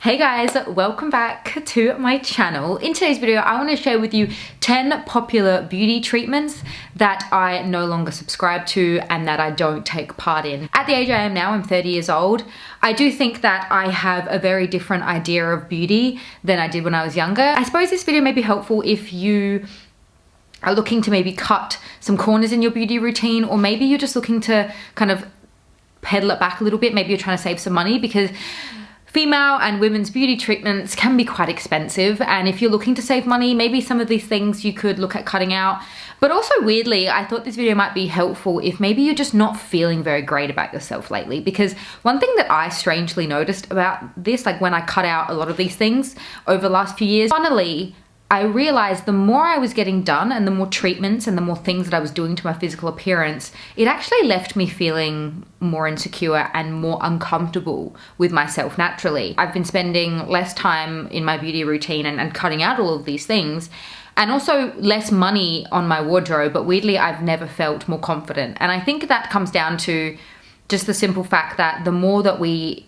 Hey guys, welcome back to my channel. In today's video, I want to share with you 10 popular beauty treatments that I no longer subscribe to and that I don't take part in. At the age I am now, I'm 30 years old. I do think that I have a very different idea of beauty than I did when I was younger. I suppose this video may be helpful if you are looking to maybe cut some corners in your beauty routine, or maybe you're just looking to kind of pedal it back a little bit. Maybe you're trying to save some money, because female and women's beauty treatments can be quite expensive, and if you're looking to save money, maybe some of these things you could look at cutting out. But also, weirdly, I thought this video might be helpful if maybe you're just not feeling very great about yourself lately, because one thing that I strangely noticed about this, like when I cut out a lot of these things over the last few years, finally I realized the more I was getting done and the more treatments and the more things that I was doing to my physical appearance, it actually left me feeling more insecure and more uncomfortable with myself naturally. I've been spending less time in my beauty routine and cutting out all of these things, and also less money on my wardrobe, but weirdly I've never felt more confident. And I think that comes down to just the simple fact that the more that we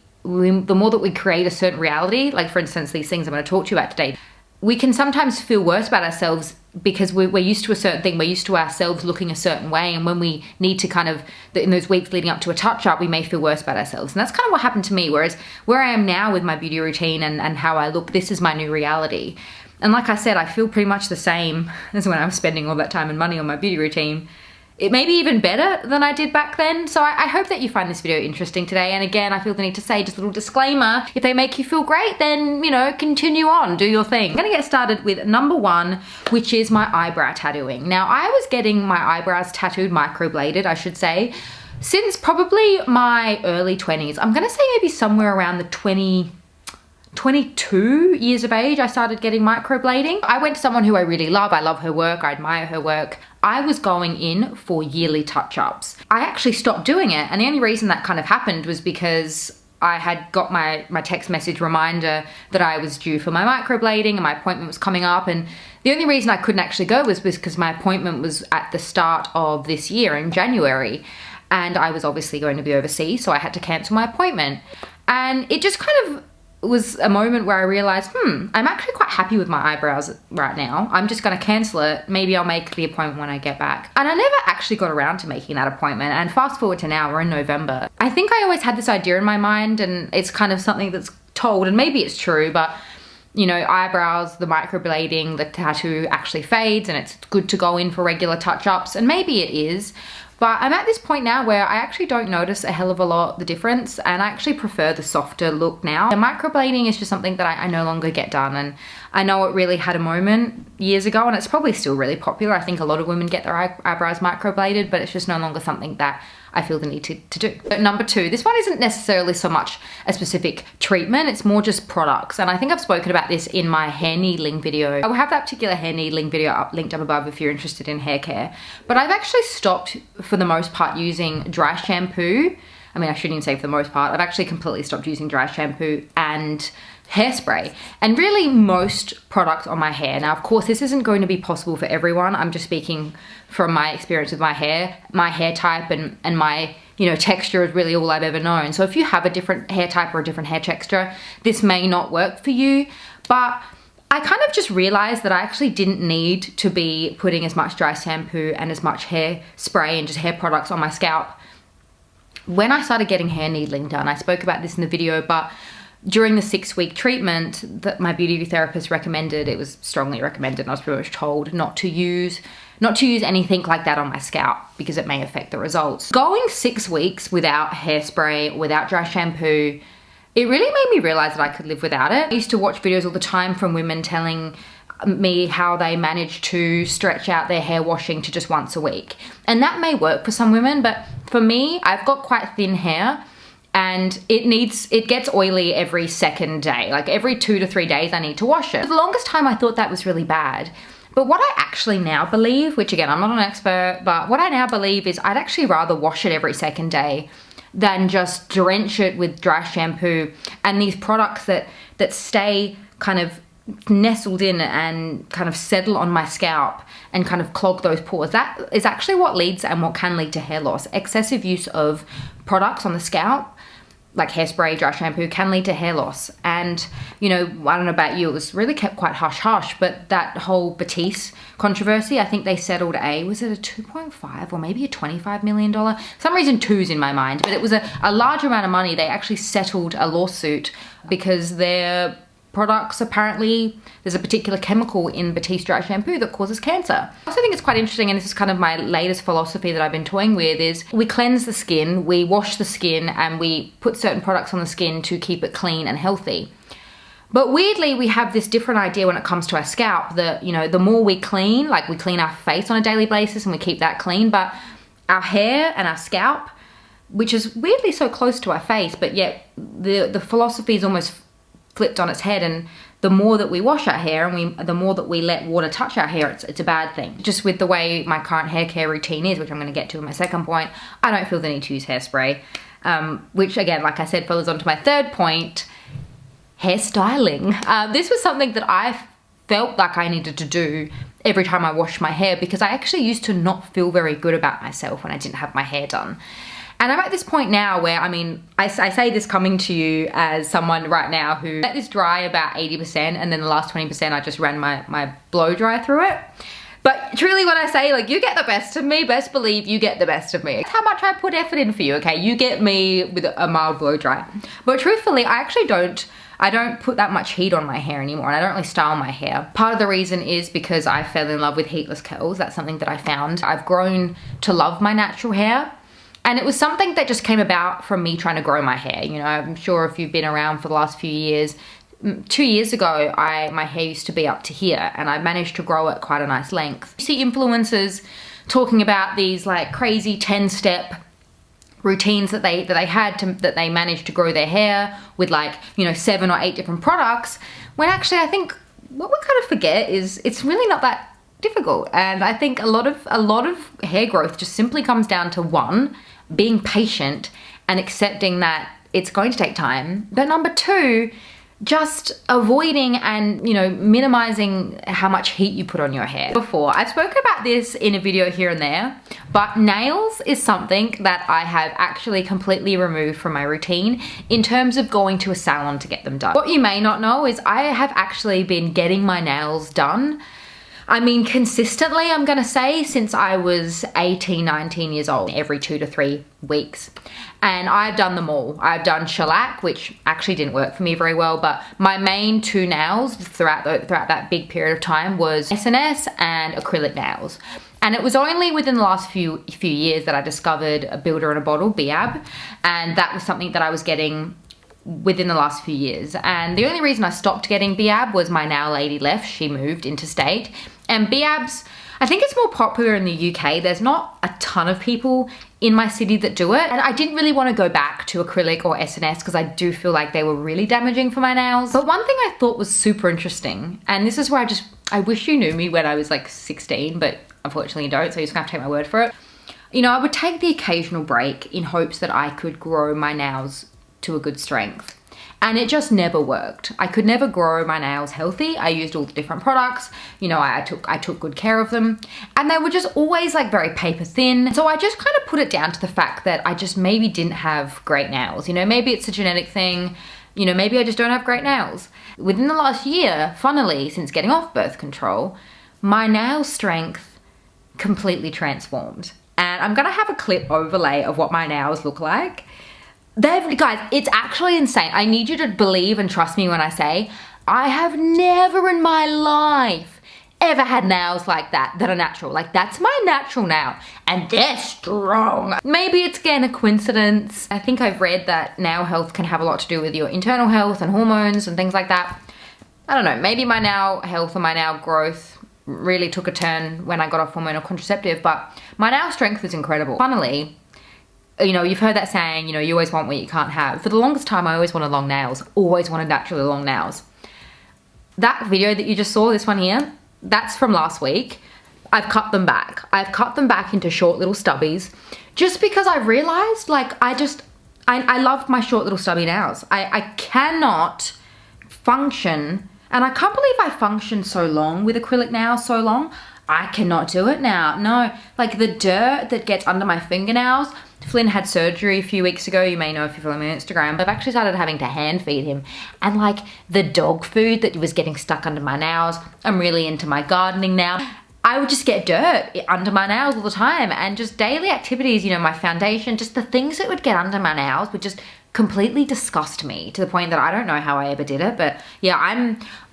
create a certain reality, like for instance these things I'm going to talk to you about today, we can sometimes feel worse about ourselves because we're used to a certain thing, we're used to ourselves looking a certain way, and when we need to kind of, in those weeks leading up to a touch-up, we may feel worse about ourselves. And that's kind of what happened to me, whereas where I am now with my beauty routine and how I look, this is my new reality. And like I said, I feel pretty much the same as when I was spending all that time and money on my beauty routine. It may be even better than I did back then. So I hope that you find this video interesting today. And again, I feel the need to say just a little disclaimer. If they make you feel great, then, you know, continue on, do your thing. I'm gonna get started with number one, which is my eyebrow tattooing. Now, I was getting my eyebrows tattooed, microbladed, I should say, since probably my early 20s. I'm gonna say maybe somewhere around the 22 years of age, I started getting microblading. I went to someone who I really love. I love her work, I admire her work. I was going in for yearly touch-ups. I actually stopped doing it, and the only reason that kind of happened was because I had got my text message reminder that I was due for my microblading and my appointment was coming up, and the only reason I couldn't actually go was because my appointment was at the start of this year in January, and I was obviously going to be overseas, so I had to cancel my appointment. And it just kind of was a moment where I realized, I'm actually quite happy with my eyebrows right now. I'm just gonna cancel it. Maybe I'll make the appointment when I get back. And I never actually got around to making that appointment. And fast forward to now, we're in November. I think I always had this idea in my mind, and it's kind of something that's told, and maybe it's true, but you know, eyebrows, the microblading, the tattoo actually fades, and it's good to go in for regular touch-ups, and maybe it is. But I'm at this point now where I actually don't notice a hell of a lot the difference, and I actually prefer the softer look now. The microblading is just something that I no longer get done, and I know it really had a moment years ago, and it's probably still really popular. I think a lot of women get their eyebrows microbladed, but it's just no longer something that I feel the need to do. But number two, this one isn't necessarily so much a specific treatment, it's more just products. And I think I've spoken about this in my hair needling video. I will have that particular hair needling video linked up above if you're interested in hair care. But I've actually stopped, for the most part, using dry shampoo. I mean, I shouldn't even say for the most part. I've actually completely stopped using dry shampoo and hairspray, and really most products on my hair. Now, of course, this isn't going to be possible for everyone. I'm just speaking from my experience with my hair type, and my, you know, texture is really all I've ever known. So if you have a different hair type or a different hair texture, this may not work for you. But I kind of just realized that I actually didn't need to be putting as much dry shampoo and as much hair spray and just hair products on my scalp when I started getting hair needling done. I spoke about this in the video, but during the 6-week treatment that my beauty therapist recommended, it was strongly recommended, and I was pretty much told not to use anything like that on my scalp because it may affect the results. Going 6 weeks without hairspray, without dry shampoo, it really made me realize that I could live without it. I used to watch videos all the time from women telling me how they managed to stretch out their hair washing to just once a week. And that may work for some women, but for me, I've got quite thin hair, and it gets oily every second day. Like every 2 to 3 days I need to wash it. For the longest time I thought that was really bad. But what I actually now believe, which again, I'm not an expert, but what I now believe is I'd actually rather wash it every second day than just drench it with dry shampoo and these products that stay kind of nestled in and kind of settle on my scalp and kind of clog those pores. That is actually what leads and what can lead to hair loss. Excessive use of products on the scalp like hairspray, dry shampoo, can lead to hair loss. And, you know, I don't know about you, it was really kept quite hush-hush, but that whole Batiste controversy, I think they settled was it a 2.5 or maybe a $25 million? For some reason, two's in my mind, but it was a large amount of money. They actually settled a lawsuit because their products, apparently there's a particular chemical in Batiste dry shampoo that causes cancer. I also think it's quite interesting, and this is kind of my latest philosophy that I've been toying with, is we cleanse the skin, we wash the skin, and we put certain products on the skin to keep it clean and healthy. But weirdly, we have this different idea when it comes to our scalp that, you know, the more we clean, like we clean our face on a daily basis and we keep that clean, but our hair and our scalp, which is weirdly so close to our face, but yet the philosophy is almost flipped on its head, and the more that we wash our hair and the more that we let water touch our hair, it's a bad thing. Just with the way my current hair care routine is, which I'm going to get to in my second point, I don't feel the need to use hairspray, which again, like I said, follows on to my third point, hairstyling. This was something that I felt like I needed to do every time I washed my hair, because I actually used to not feel very good about myself when I didn't have my hair done. And I'm at this point now where, I mean, I say this coming to you as someone right now who let this dry about 80%, and then the last 20% I just ran my blow dry through it. But truly when I say, like, you get the best of me, best believe you get the best of me. It's how much I put effort in for you, okay? You get me with a mild blow dry. But truthfully, I actually don't put that much heat on my hair anymore, and I don't really style my hair. Part of the reason is because I fell in love with heatless curls. That's something that I found. I've grown to love my natural hair. And it was something that just came about from me trying to grow my hair. You know, I'm sure if you've been around for the last few years, 2 years ago, my hair used to be up to here, and I managed to grow it quite a nice length. You see influencers talking about these like crazy 10-step routines that they had that they managed to grow their hair with, like, you know, 7 or 8 different products, when actually I think what we kind of forget is it's really not that difficult. And I think a lot of hair growth just simply comes down to, one, being patient and accepting that it's going to take time, but number 2, just avoiding and, you know, minimizing how much heat you put on your hair. Before, I've spoken about this in a video here and there, but nails is something that I have actually completely removed from my routine in terms of going to a salon to get them done. What you may not know is I have actually been getting my nails done, I mean, consistently, I'm gonna say, since I was 18, 19 years old, every 2 to 3 weeks. And I've done them all. I've done shellac, which actually didn't work for me very well, but my main 2 nails throughout that big period of time was SNS and acrylic nails. And it was only within the last few years that I discovered a builder in a bottle, BAB, and that was something that I was getting within the last few years. And the only reason I stopped getting BAB was my nail lady left. She moved interstate. And BABs, I think it's more popular in the UK. There's not a ton of people in my city that do it. And I didn't really want to go back to acrylic or SNS because I do feel like they were really damaging for my nails. But one thing I thought was super interesting, and this is where I wish you knew me when I was like 16, but unfortunately you don't, so you're just gonna have to take my word for it. You know, I would take the occasional break in hopes that I could grow my nails to a good strength. And it just never worked. I could never grow my nails healthy. I used all the different products. You know, I took good care of them. And they were just always like very paper thin. So I just kind of put it down to the fact that I just maybe didn't have great nails. You know, maybe it's a genetic thing. You know, maybe I just don't have great nails. Within the last year, funnily, since getting off birth control, my nail strength completely transformed. And I'm gonna have a clip overlay of what my nails look like. Guys, it's actually insane. I need you to believe and trust me when I say I have never in my life ever had nails like that are natural. Like, that's my natural nail, and they're strong. Maybe it's again a coincidence. I think I've read that nail health can have a lot to do with your internal health and hormones and things like that. I don't know, maybe my nail health or my nail growth really took a turn when I got off hormonal contraceptive, but my nail strength is incredible. Funnily, you know, you've heard that saying, you know, you always want what you can't have. For the longest time, I always wanted long nails, always wanted naturally long nails. That video that you just saw, this one here, that's from last week. I've cut them back. I've cut them back into short little stubbies just because I realized, like, I loved my short little stubby nails. I cannot function, and I can't believe I functioned so long with acrylic nails so long. I cannot do it now. No, like the dirt that gets under my fingernails, Flynn had surgery a few weeks ago. You may know if you follow me on Instagram. I've actually started having to hand feed him. And like the dog food that was getting stuck under my nails, I'm really into my gardening now. I would just get dirt under my nails all the time, and just daily activities, you know, my foundation, just the things that would get under my nails would just completely disgust me to the point that I don't know how I ever did it. But yeah,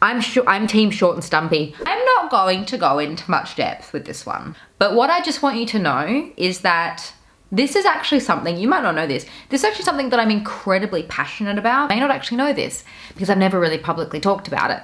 I'm team short and stumpy. I'm not going to go into much depth with this one. But what I just want you to know is that this is actually something, you might not know this is actually something that I'm incredibly passionate about. I may not actually know this because I've never really publicly talked about it.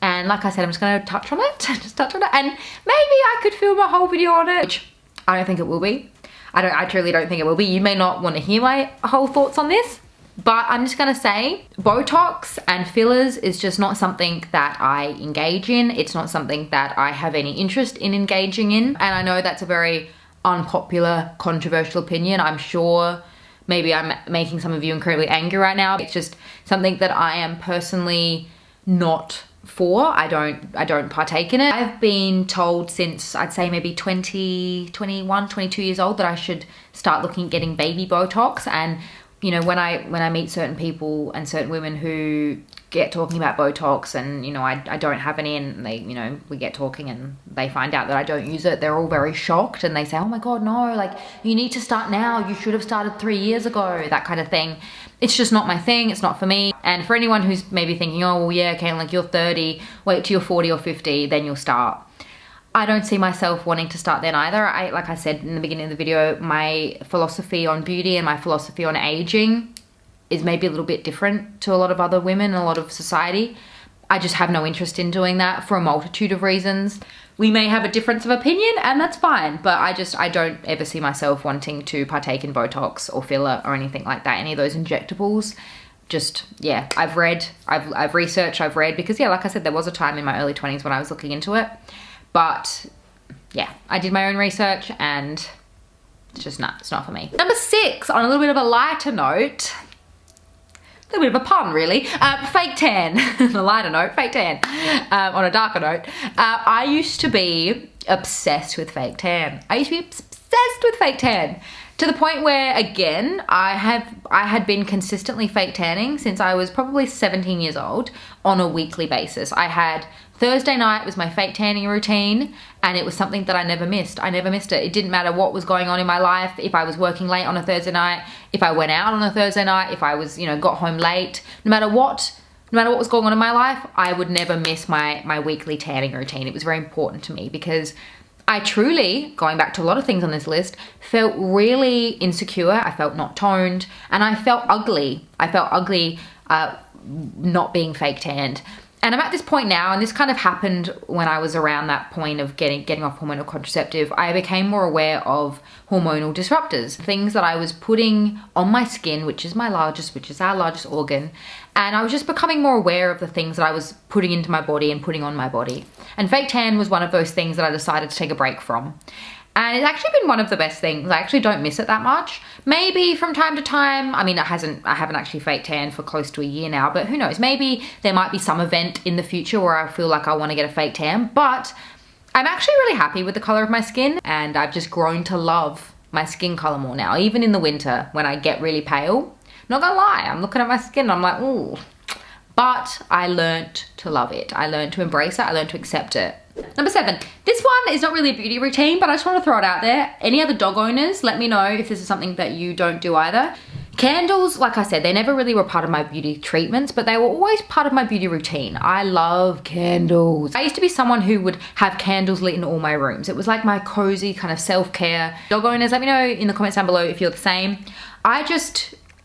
And like I said, I'm just gonna touch on it, and maybe I could film a whole video on it, which I don't think it will be. I truly don't think it will be. You may not want to hear my whole thoughts on this, but I'm just gonna say Botox and fillers is just not something that I engage in. It's not something that I have any interest in engaging in. And I know that's a very unpopular, controversial opinion. I'm sure maybe I'm making some of you incredibly angry right now. It's just something that I am personally not for. I don't partake in it. I've been told since I'd say maybe 20, 21, 22 years old that I should start looking at getting baby Botox. And you know, when I meet certain people and certain women who get talking about Botox, and you know, I don't have any, and they, you know, we get talking and they find out that I don't use it, they're all very shocked and they say, oh my God, no, like you need to start now. You should have started 3 years ago, that kind of thing. It's just not my thing. It's not for me. And for anyone who's maybe thinking, oh, well, yeah, okay, like you're 30, wait till you're 40 or 50, then you'll start. I don't see myself wanting to start then either. Like I said in the beginning of the video, my philosophy on beauty and my philosophy on aging is maybe a little bit different to a lot of other women and a lot of society. I just have no interest in doing that for a multitude of reasons. We may have a difference of opinion and that's fine, but I don't ever see myself wanting to partake in Botox or filler or anything like that, any of those injectables. Just, yeah, I've researched, I've read, because yeah, like I said, there was a time in my early 20s when I was looking into it. But yeah, I did my own research and it's just not, it's not for me. Number 6, on a little bit of a lighter note, a little bit of a pun really, fake tan. On a lighter note, fake tan. On a darker note, I used to be obsessed with fake tan. I used to be obsessed with fake tan. To the point where, again, I had been consistently fake tanning since I was probably 17 years old on a weekly basis. I had Thursday night was my fake tanning routine, and it was something that I never missed. I never missed it. It didn't matter what was going on in my life. If I was working late on a Thursday night, if I went out on a Thursday night, if I was, you know, got home late, no matter what was going on in my life, I would never miss my weekly tanning routine. It was very important to me because I truly, going back to a lot of things on this list, felt really insecure. I felt not toned, and I felt ugly. I felt ugly not being fake tanned. And I'm at this point now, and this kind of happened when I was around that point of getting off hormonal contraceptive. I became more aware of hormonal disruptors, things that I was putting on my skin, which is our largest organ. And I was just becoming more aware of the things that I was putting into my body and putting on my body. And fake tan was one of those things that I decided to take a break from. And it's actually been one of the best things. I actually don't miss it that much. Maybe from time to time, I mean, I haven't actually fake tanned for close to a year now, but who knows? Maybe there might be some event in the future where I feel like I want to get a fake tan, but I'm actually really happy with the color of my skin, and I've just grown to love my skin color more now, even in the winter when I get really pale. Not gonna lie, I'm looking at my skin and I'm like, ooh. But I learned to love it. I learned to embrace it. I learned to accept it. Number 7, this one is not really a beauty routine, but I just want to throw it out there. Any other dog owners, let me know if this is something that you don't do either. Candles, like I said, they never really were part of my beauty treatments, but they were always part of my beauty routine. I love candles. I used to be someone who would have candles lit in all my rooms. It was like my cozy kind of self-care. Dog owners, let me know in the comments down below if you're the same.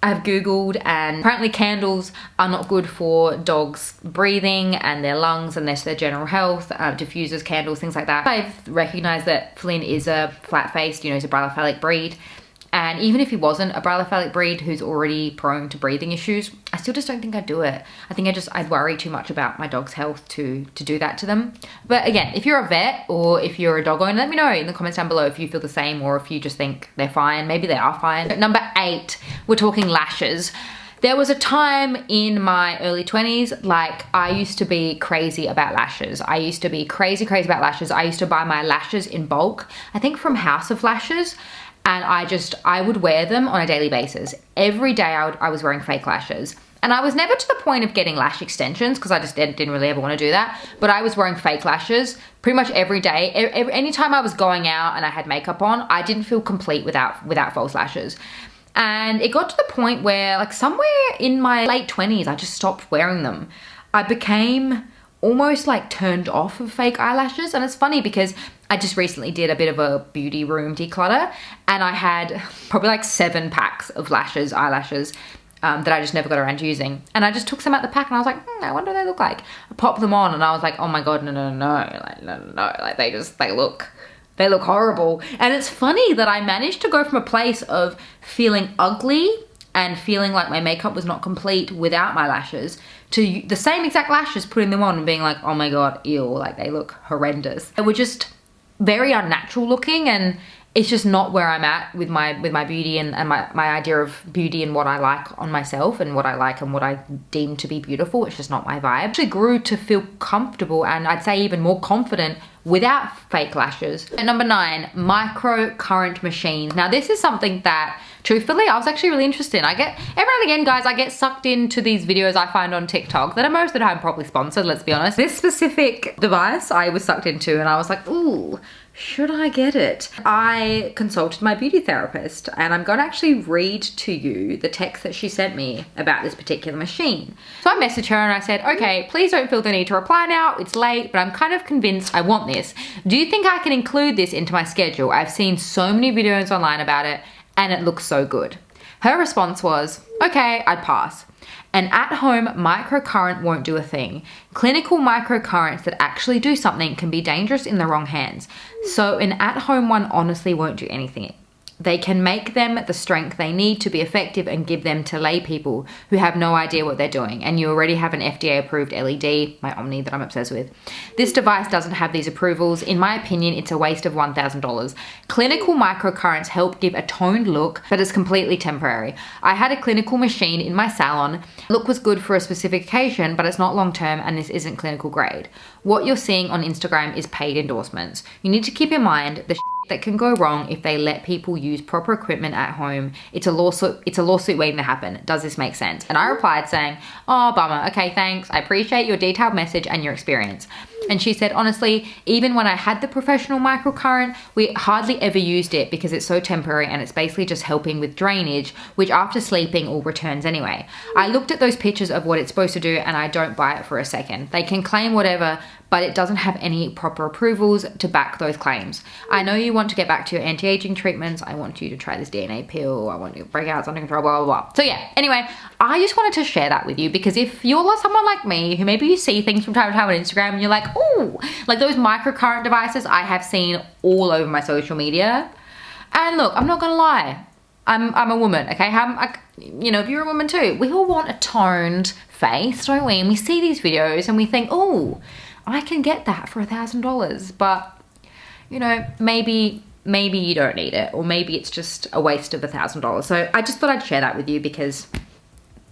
I've Googled, and apparently candles are not good for dogs' breathing and their lungs and their general health, diffusers, candles, things like that. I've recognized that Flynn is a flat-faced, you know, he's a bryophilic breed. And even if he wasn't a bryophilic breed who's already prone to breathing issues, I still just don't think I'd do it. I think I'd worry too much about my dog's health to do that to them. But again, if you're a vet or if you're a dog owner, let me know in the comments down below if you feel the same or if you just think they're fine. Maybe they are fine. Number 8, we're talking lashes. There was a time in my early 20s, like I used to be crazy about lashes. I used to be crazy about lashes. I used to buy my lashes in bulk, I think from House of Lashes. And I would wear them on a daily basis. Every day I was wearing fake lashes. And I was never to the point of getting lash extensions because I just didn't really ever want to do that. But I was wearing fake lashes pretty much every day. Anytime I was going out and I had makeup on, I didn't feel complete without false lashes. And it got to the point where like somewhere in my late 20s, I just stopped wearing them. I became almost like turned off of fake eyelashes. And it's funny because I just recently did a bit of a beauty room declutter and I had probably like 7 packs of eyelashes. That I just never got around to using. And I just took some out the pack and I was like, I wonder what they look like. I popped them on and I was like, oh my God, no. Like, no. Like they look horrible. And it's funny that I managed to go from a place of feeling ugly and feeling like my makeup was not complete without my lashes to the same exact lashes, putting them on and being like, oh my God, ew, like they look horrendous. They were just very unnatural looking, and it's just not where I'm at with my beauty and my idea of beauty and what I like on myself and what I like and what I deem to be beautiful. It's just not my vibe. I actually grew to feel comfortable and I'd say even more confident without fake lashes. And number 9, micro current machine. Now this is something that truthfully I was actually really interested in. Every now and again, guys, I get sucked into these videos I find on TikTok that are most of the time probably sponsored, let's be honest. This specific device I was sucked into and I was like, ooh, should I get it? I consulted my beauty therapist and I'm going to actually read to you the text that she sent me about this particular machine. So I messaged her and I said, okay, please don't feel the need to reply now. It's late, but I'm kind of convinced I want this. Do you think I can include this into my schedule? I've seen so many videos online about it and it looks so good. Her response was, okay, I'd pass. An at-home microcurrent won't do a thing. Clinical microcurrents that actually do something can be dangerous in the wrong hands. So an at-home one honestly won't do anything. They can make them the strength they need to be effective and give them to lay people who have no idea what they're doing. And you already have an FDA approved LED, my Omni that I'm obsessed with. This device doesn't have these approvals. In my opinion, it's a waste of $1,000. Clinical microcurrents help give a toned look, but it's completely temporary. I had a clinical machine in my salon. Look was good for a specific occasion, but it's not long term and this isn't clinical grade. What you're seeing on Instagram is paid endorsements. You need to keep in mind the that can go wrong if they let people use proper equipment at home. It's a lawsuit waiting to happen. Does this make sense? And I replied saying, oh, bummer. Okay, thanks. I appreciate your detailed message and your experience. And she said, honestly, even when I had the professional microcurrent, we hardly ever used it because it's so temporary and it's basically just helping with drainage, which after sleeping all returns anyway. I looked at those pictures of what it's supposed to do and I don't buy it for a second. They can claim whatever, but it doesn't have any proper approvals to back those claims. I know you want to get back to your anti-aging treatments. I want you to try this DNA pill. I want you to break out under control, blah, blah, blah. So yeah, anyway, I just wanted to share that with you because if you're someone like me who maybe you see things from time to time on Instagram and you're like, oh, like those microcurrent devices I have seen all over my social media. And look, I'm not gonna lie. I'm a woman, okay? You know, if you're a woman too, we all want a toned face, don't we? And we see these videos and we think, oh, I can get that for $1,000, but you know, maybe you don't need it, or maybe it's just a waste of $1,000. So I just thought I'd share that with you because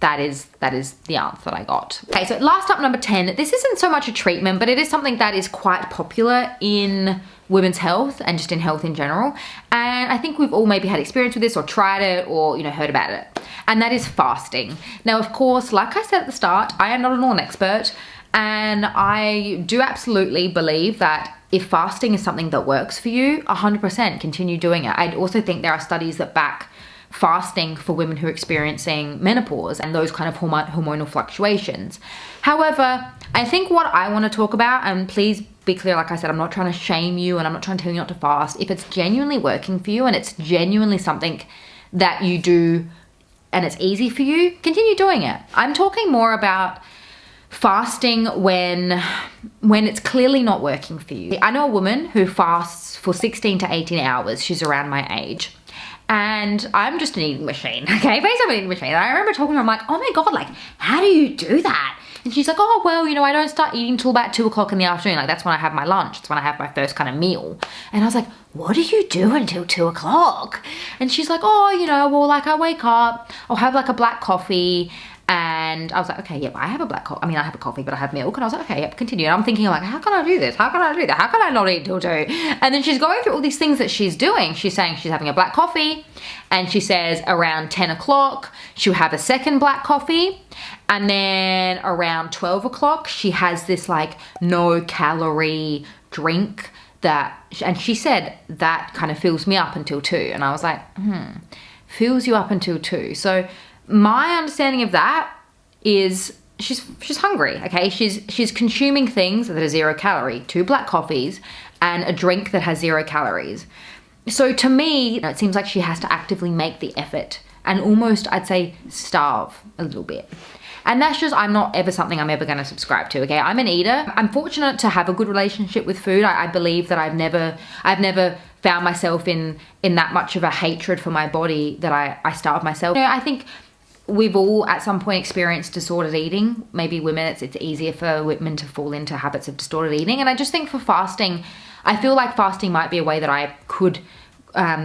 that is the answer that I got. Okay, so last up, number 10. This isn't so much a treatment, but it is something that is quite popular in women's health and just in health in general. And I think we've all maybe had experience with this or tried it or, you know, heard about it. And that is fasting. Now, of course, like I said at the start, I am not an expert. And I do absolutely believe that if fasting is something that works for you, 100% continue doing it. I also think there are studies that back fasting for women who are experiencing menopause and those kind of hormonal fluctuations. However, I think what I want to talk about, and please be clear, like I said, I'm not trying to shame you and I'm not trying to tell you not to fast. If it's genuinely working for you and it's genuinely something that you do and it's easy for you, continue doing it. I'm talking more about fasting when it's clearly not working for you. I know a woman who fasts for 16 to 18 hours. She's around my age. And I'm just an eating machine, okay? Basically, I'm an eating machine. And I remember talking to her, I'm like, oh my God, like, how do you do that? And she's like, oh, well, you know, I don't start eating till about 2 o'clock in the afternoon. Like, that's when I have my lunch. It's when I have my first kind of meal. And I was like, what do you do until 2 o'clock? And she's like, oh, you know, well, like I wake up, I'll have like a black coffee, And I was like, okay, yep, I have a black coffee. I mean, I have a coffee, but I have milk. And I was like, okay, yep, continue. And I'm thinking like, how can I do this? How can I do that? How can I not eat till 2? And then she's going through all these things that she's doing. She's saying she's having a black coffee, and she says around 10 o'clock, she'll have a second black coffee. And then around 12 o'clock, she has this like no calorie drink and she said that kind of fills me up until 2. And I was like, fills you up until 2. So my understanding of that is she's hungry, okay? She's consuming things that are 0 calorie, 2 black coffees and a drink that has 0 calories. So to me, it seems like she has to actively make the effort and almost, I'd say, starve a little bit. And that's just, I'm not ever something I'm ever going to subscribe to, okay? I'm an eater. I'm fortunate to have a good relationship with food. I believe that I've never found myself in that much of a hatred for my body that I starve myself. You know, I think we've all at some point experienced disordered eating. Maybe women, it's easier for women to fall into habits of distorted eating. And I just think for fasting, I feel like fasting might be a way that I could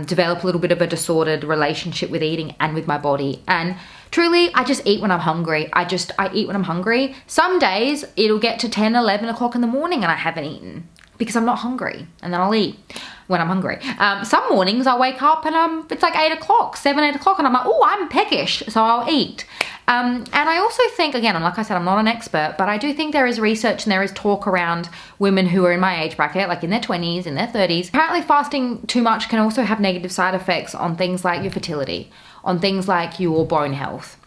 develop a little bit of a disordered relationship with eating and with my body. And truly, I just eat when I'm hungry. I eat when I'm hungry. Some days it'll get to 10, 11 o'clock in the morning and I haven't eaten because I'm not hungry, and then I'll eat when I'm hungry. Some mornings I wake up and it's like 8 o'clock, 7, 8 o'clock, and I'm like, oh, I'm peckish, so I'll eat. And I also think, again, like I said, I'm not an expert, but I do think there is research and there is talk around women who are in my age bracket, like in their 20s, in their 30s. Apparently fasting too much can also have negative side effects on things like your fertility, on things like your bone health,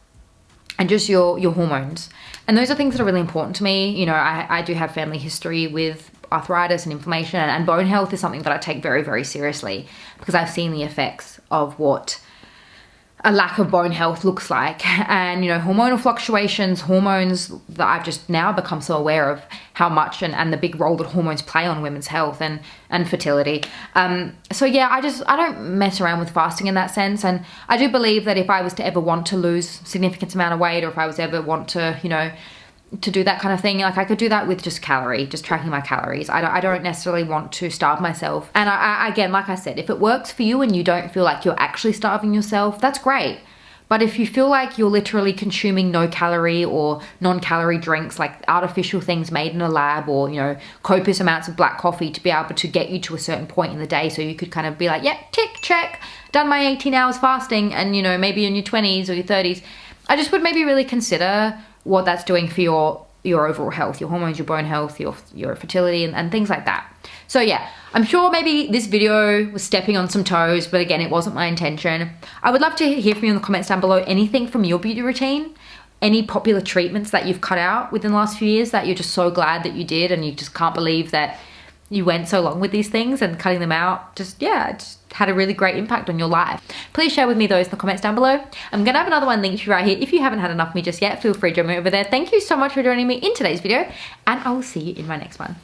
and just your hormones. And those are things that are really important to me. You know, I do have family history with arthritis and inflammation, and bone health is something that I take very, very seriously because I've seen the effects of what a lack of bone health looks like. And, you know, hormonal fluctuations, hormones, that I've just now become so aware of how much and the big role that hormones play on women's health and fertility. So yeah, I don't mess around with fasting in that sense. And I do believe that if I was to ever want to lose significant amount of weight, or if I was ever want to, you know, to do that kind of thing, like I could do that with just tracking my calories. I don't necessarily want to starve myself. And I again, like I said, if it works for you and you don't feel like you're actually starving yourself, that's great. But if you feel like you're literally consuming no calorie or non-calorie drinks, like artificial things made in a lab, or, you know, copious amounts of black coffee to be able to get you to a certain point in the day so you could kind of be like, yeah, tick, check, done my 18 hours fasting, and, you know, maybe in your 20s or your 30s, I just would maybe really consider what that's doing for your overall health, your hormones, your bone health, your fertility, and things like that. So yeah, I'm sure maybe this video was stepping on some toes, but again, it wasn't my intention. I would love to hear from you in the comments down below, anything from your beauty routine, any popular treatments that you've cut out within the last few years that you're just so glad that you did, and you just can't believe that you went so long with these things, and cutting them out just had a really great impact on your life. Please share with me those in the comments down below. I'm gonna have another one linked to you right here. If you haven't had enough of me just yet, feel free to join me over there. Thank you so much for joining me in today's video, and I will see you in my next one.